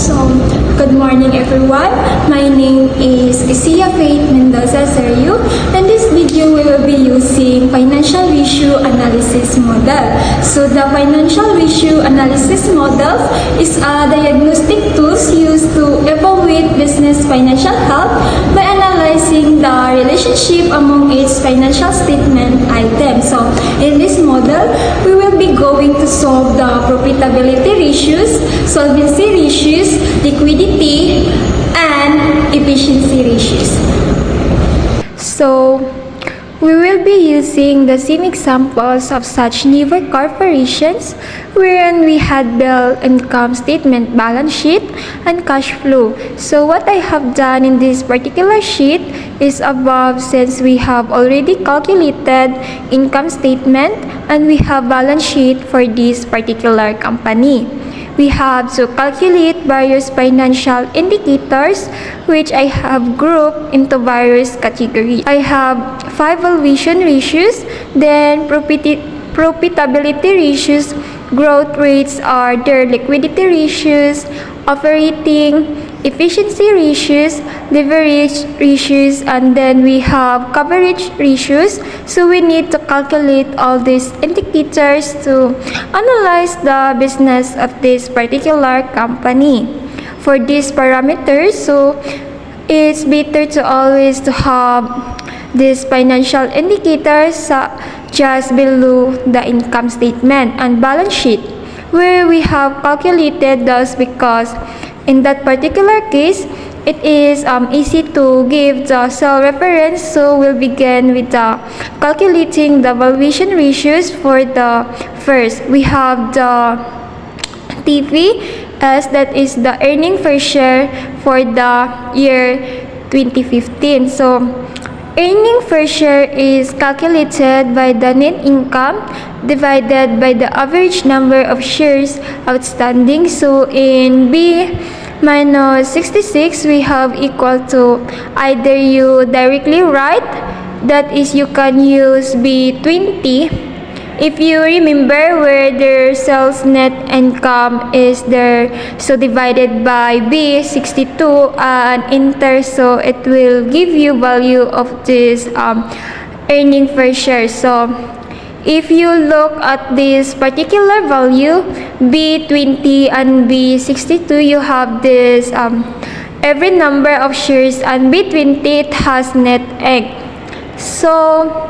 So, good morning everyone. My name is Isia Faith Mendoza Sergio. In this video, we will be using financial ratio analysis model. So, the financial ratio analysis model is a diagnostic tools used to evaluate business financial health by analyzing the relationship among its financial statement items. So, in this model, we will be going to solve the profitability ratios, solvency ratios, liquidity, and efficiency ratios. So, we will be using the same examples of such newer corporations wherein we had bill, income statement, balance sheet, and cash flow. So what I have done in this particular sheet is above, since we have already calculated income statement and we have balance sheet for this particular company. We have to calculate various financial indicators which I have grouped into various categories. I have 5 valuation ratios, then profitability ratios, growth rates are their liquidity ratios, operating efficiency ratios, leverage ratios, and then we have coverage ratios. So we need to calculate all these indicators to analyze the business of this particular company. For these parameters, so it's better to always to have these financial indicators just below the income statement and balance sheet, where we have calculated those because in that particular case, it is easy to give the cell reference. So we'll begin with calculating the valuation ratios. For the first, we have the TPS, that is the earning per share for the year 2015. So earning per share is calculated by the net income divided by the average number of shares outstanding. So in B minus 66, we have equal to, either you directly write, that is you can use B20. If you remember where their sales net income is there, so divided by B62 and enter, so it will give you value of this earning per share. So if you look at this particular value, B20 and B62, you have this every number of shares, and B20 it has net egg. So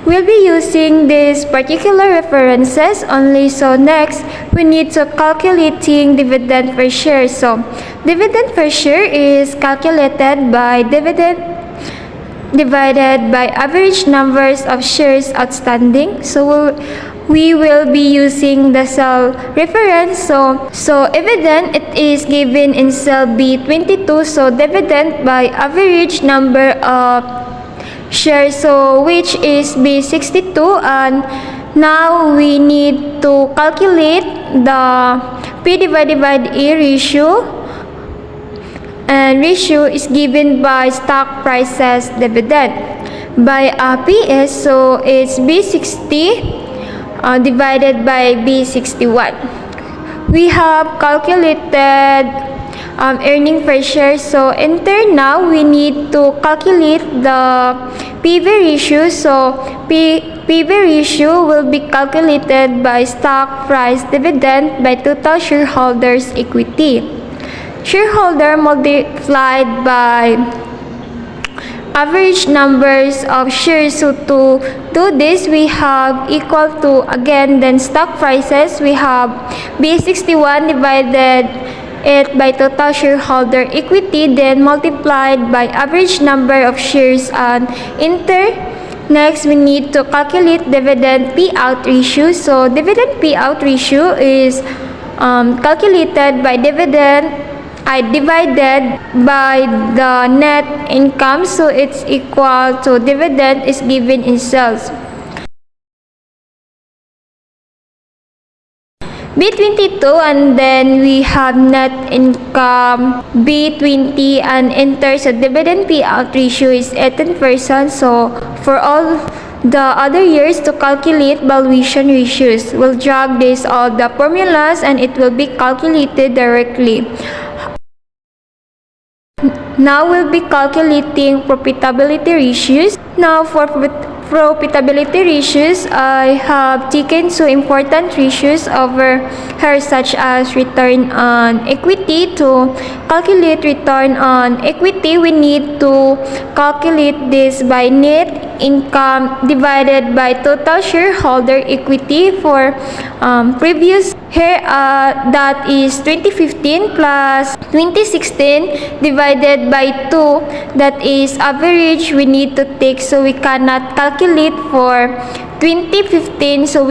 we'll be using these particular references only. So next, we need to calculating dividend per share. So dividend per share is calculated by dividend divided by average numbers of shares outstanding. So we will be using the cell reference. So dividend, it is given in cell B22. So dividend by average number of shares, so which is B62, and now we need to calculate the P divided by A ratio, and ratio is given by stock prices dividend by PS, so it's B60 divided by B61. We have calculated earning per share. So enter, now we need to calculate the PV ratio. So PV ratio will be calculated by stock price dividend by total shareholders equity. Shareholder multiplied by average numbers of shares. So to do this, we have equal to, again, then stock prices, we have B61 divided it by total shareholder equity, then multiplied by average number of shares, and enter. Next, we need to calculate dividend payout ratio. So dividend payout ratio is calculated by dividend divided by the net income. So it's equal to dividend is given in cells B22, and then we have net income B20 and enter. So dividend payout ratio is 18%. So for all the other years to calculate valuation ratios, we'll drag this all the formulas and it will be calculated directly. Now we'll be calculating profitability ratios. Now for profitability ratios, I have taken two important ratios over here, such as return on equity. To calculate return on equity, we need to calculate this by net income divided by total shareholder equity for previous here, that is 2015 plus 2016 divided by 2, that is average we need to take, so we cannot calculate for 2015, so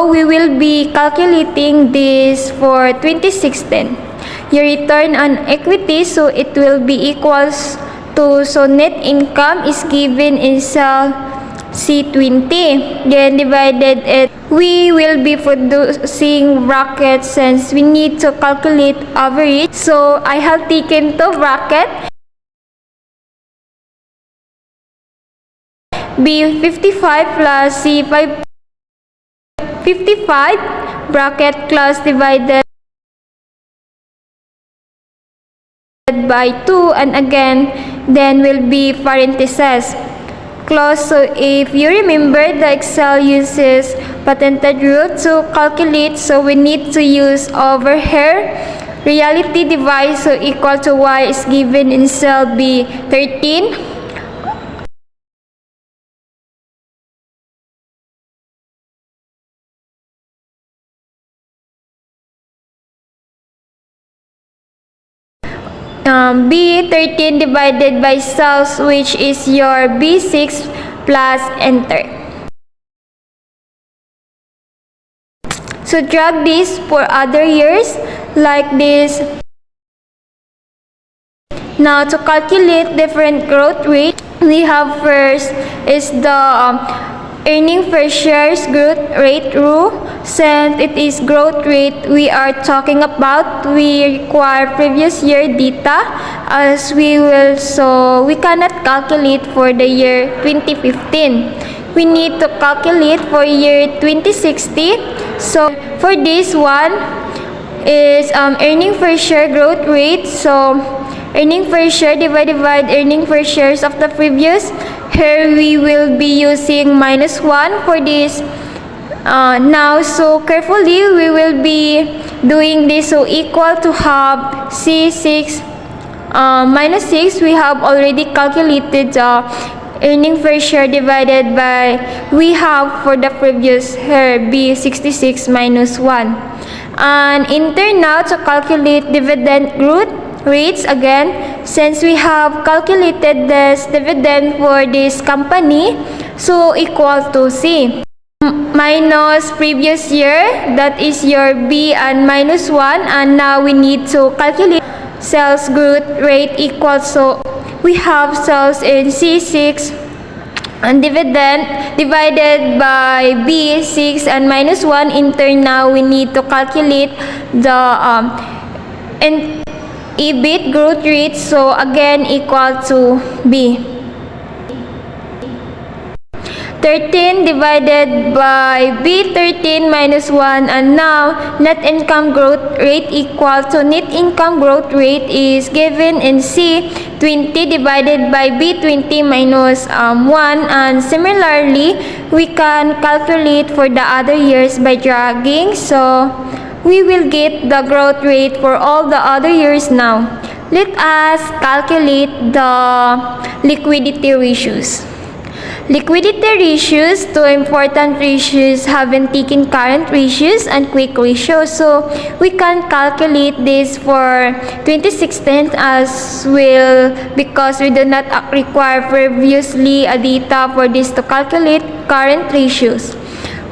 we will be calculating this for 2016. Your return on equity, so it will be equals to, so net income is given in cell C20, then divided it, we will be producing brackets since we need to calculate average, so I have taken two bracket, B 55 plus C 55 bracket class divided by 2, and again then will be parentheses close. So if you remember, the Excel uses patented rule to calculate, so we need to use over here reality device, so equal to y is given in cell B13, B13 divided by cells, which is your B6 plus enter. So drag this for other years like this. Now to calculate different growth rate, we have first is the earning per shares growth rate rule. Since it is growth rate we are talking about, we require previous year data as we will, so we cannot calculate for the year 2015. We need to calculate for year 2060. So for this one is earning per share growth rate. So earning per share divided by earning per shares of the previous. Here we will be using -1 for this. Now, so carefully we will be doing this, so equal to have C6 minus 6. We have already calculated the earning per share divided by, we have for the previous here B66 minus 1. And enter now to calculate dividend growth rates again, since we have calculated this dividend for this company, so equal to C minus previous year, that is your B, and minus 1, and now we need to calculate sales growth rate equals, so we have sales in C6 and dividend divided by B6 and minus 1. In turn, now we need to calculate the EBIT growth rate, so again equal to B. 13 divided by B13 minus 1, and now net income growth rate equal to net income growth rate is given in C20 divided by B20 minus 1, and similarly we can calculate for the other years by dragging, so we will get the growth rate for all the other years now. Let us calculate the liquidity ratios. Liquidity ratios, two important ratios haven't taken current ratios and quick ratios, so we can calculate this for 2016 as well, because we do not require previously a data for this to calculate current ratios.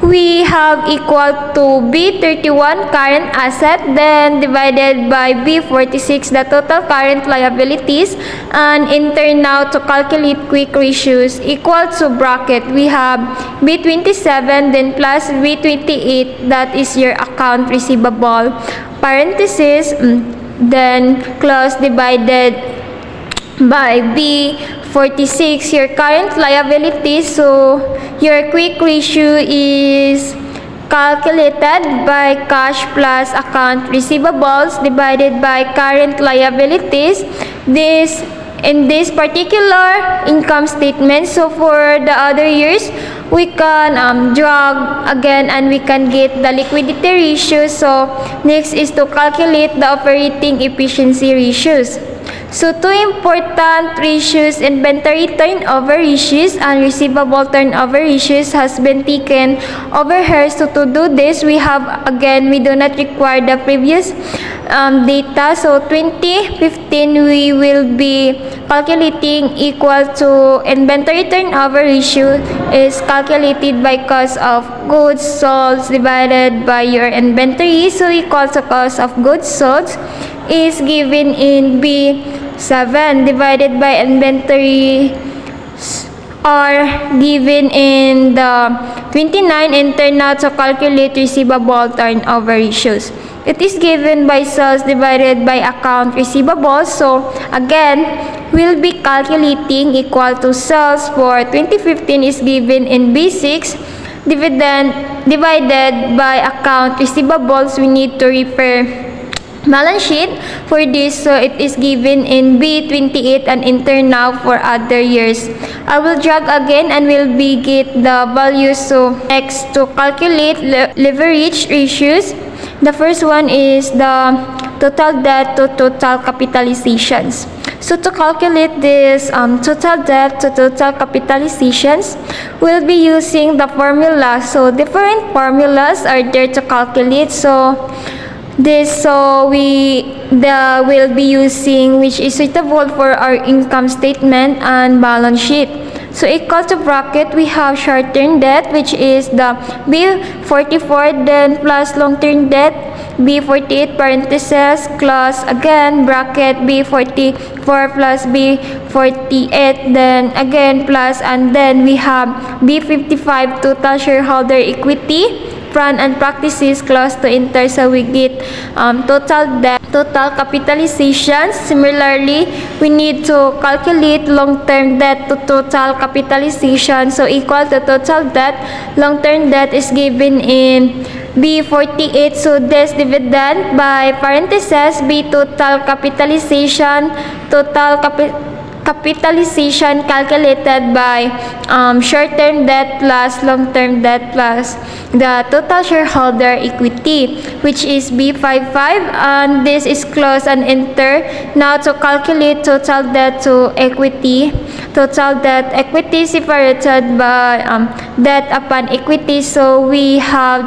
We have equal to B31 current asset, then divided by B46 the total current liabilities, and in turn now to calculate quick ratios equal to bracket, we have B27 then plus B28, that is your account receivable, parenthesis, then close divided by B46 your current liabilities, so your quick ratio is calculated by cash plus account receivables divided by current liabilities. This in this particular income statement. So for the other years, we can drag again and we can get the liquidity ratio. So next is to calculate the operating efficiency ratios. So two important ratios, inventory turnover ratios and receivable turnover ratios, has been taken over here. So to do this, we do not require the previous data. So 2015, we will be calculating equal to inventory turnover ratio is calculated by cost of goods sold divided by your inventory. So equal to cost of goods sold is given in B7 divided by inventory are given in the 29, and turn out to calculate receivable turnover ratios. It is given by sales divided by account receivables. So again, we'll be calculating equal to sales for 2015 is given in B6 divided by account receivables. We need to refer balance sheet for this, so it is given in B28 and enter now for other years. I will drag again and will be get the values. So next, to calculate leverage ratios, the first one is the total debt to total capitalizations. So to calculate this total debt to total capitalizations, we'll be using the formula. So different formulas are there to calculate. So we'll be using which is suitable for our income statement and balance sheet. So equal to bracket, we have short-term debt, which is the B44, then plus long-term debt B48 parentheses plus again bracket B44 plus B48, then again plus, and then we have B55 total shareholder equity, plan and practices clause to enter. So we get total debt, total capitalization. Similarly, we need to calculate long-term debt to total capitalization. So equal to total debt, long-term debt is given in B48. So this dividend by parentheses B total capitalization, capitalization calculated by short-term debt plus long-term debt plus the total shareholder equity, which is B55, and this is close and enter. Now to calculate total debt to equity, total debt equity separated by debt upon equity. So we have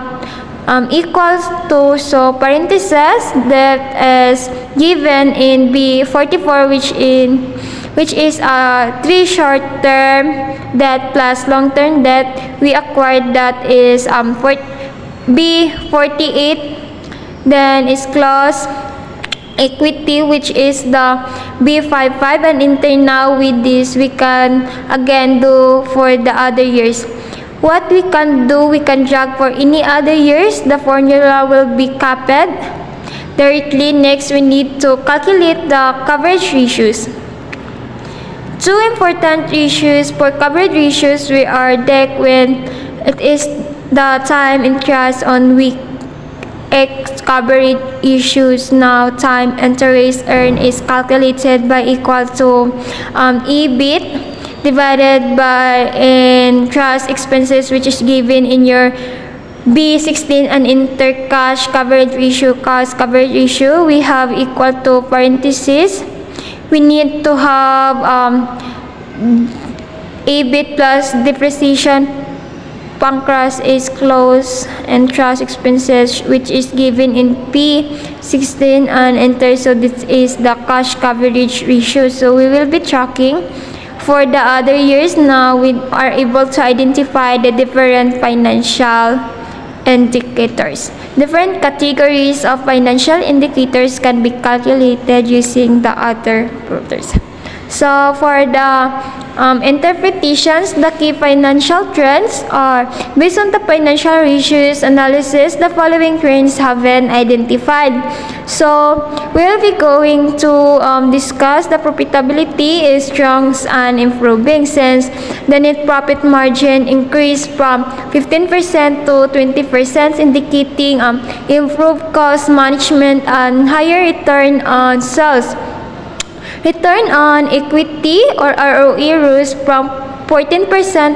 equals to, so parentheses, debt is given in B44, which is 3 short-term debt plus long-term debt. We acquired that is B48, then is clause equity, which is the B55, and enter now with this we can again do for the other years. What we can do, we can drag for any other years. The formula will be copied directly. Next, we need to calculate the coverage ratios. Two important ratios for coverage ratios we are deck when it is the time interest on week X coverage issues. Now time interest earned is calculated by equal to EBIT divided by interest expenses, which is given in your B16, and enter cash coverage ratio. Cash coverage ratio we have equal to parentheses. We need to have EBIT plus depreciation, pancras is close, and trust expenses, which is given in P16, and enter. So this is the cash coverage ratio. So we will be tracking for the other years. Now we are able to identify the different financial indicators. Different categories of financial indicators can be calculated using the other filters. So for the interpretations, the key financial trends are based on the financial ratios analysis, the following trends have been identified. So we'll be going to discuss the profitability is strong and improving since the net profit margin increased from 15% to 20%, indicating improved cost management and higher return on sales. Return on equity or ROE rose from 14%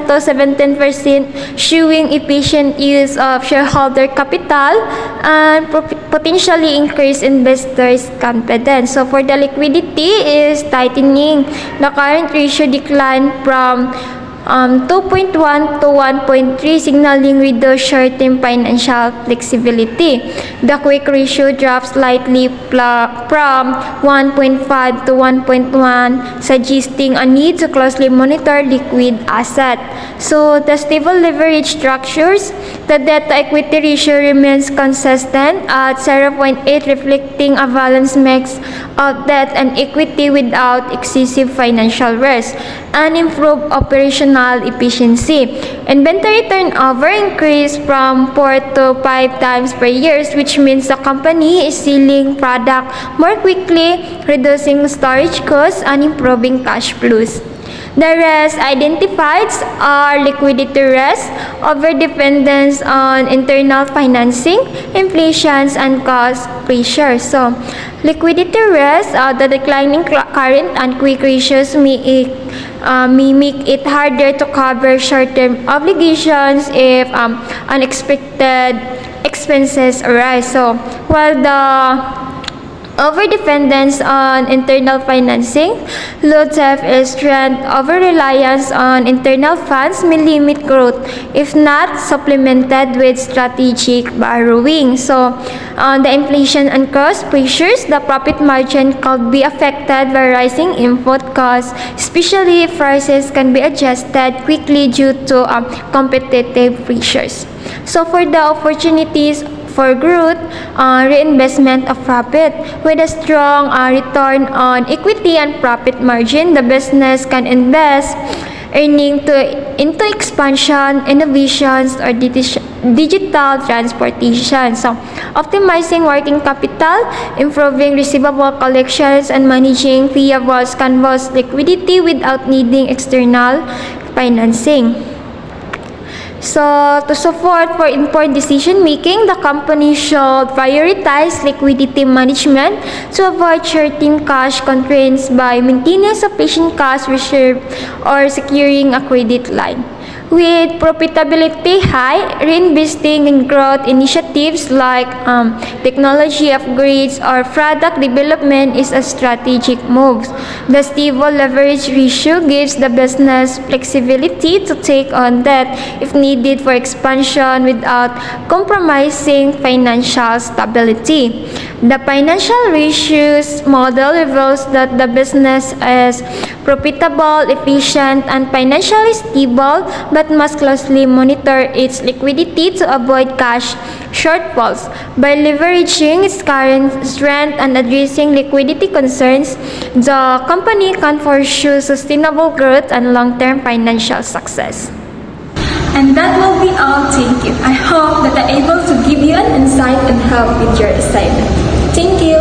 to 17%, showing efficient use of shareholder capital and potentially increase investors' confidence. So for the liquidity is tightening. The current ratio declined from 2.1 to 1.3, signaling reduced short-term financial flexibility. The quick ratio dropped slightly from 1.5 to 1.1, suggesting a need to closely monitor liquid asset. So the stable leverage structures, the debt-to-equity ratio remains consistent at 0.8, reflecting a balanced mix of debt and equity without excessive financial risk, and improved operational efficiency. Inventory turnover increased from 4 to 5 times per year, which means the company is selling product more quickly, reducing storage costs and improving cash flows. The rest identified are liquidity risk, overdependence on internal financing, inflation, and cost pressure. So, liquidity risk, the declining current and quick ratios may make it harder to cover short-term obligations if unexpected expenses arise. So, while the overdependence on internal financing, low debt is trend over-reliance on internal funds may limit growth if not supplemented with strategic borrowing. So, on the inflation and cost pressures, the profit margin could be affected by rising input costs, especially if prices can be adjusted quickly due to competitive pressures. So, for the opportunities for growth, reinvestment of profit. With a strong return on equity and profit margin, the business can invest into expansion, innovations, or digital transportation. So, optimizing working capital, improving receivable collections, and managing payables can boost liquidity without needing external financing. So, to support for informed decision making, the company should prioritize liquidity management to avoid short-term cash constraints by maintaining sufficient cash reserve or securing a credit line. With profitability high, reinvesting in growth initiatives like technology upgrades or product development is a strategic move. The stable leverage ratio gives the business flexibility to take on debt if needed for expansion without compromising financial stability. The financial ratios model reveals that the business is profitable, efficient, and financially stable, but must closely monitor its liquidity to avoid cash shortfalls. By leveraging its current strength and addressing liquidity concerns, the company can pursue sustainable growth and long-term financial success. And that will be all. Thank you. I hope that I'm able to give you an insight and help with your assignment. Thank you.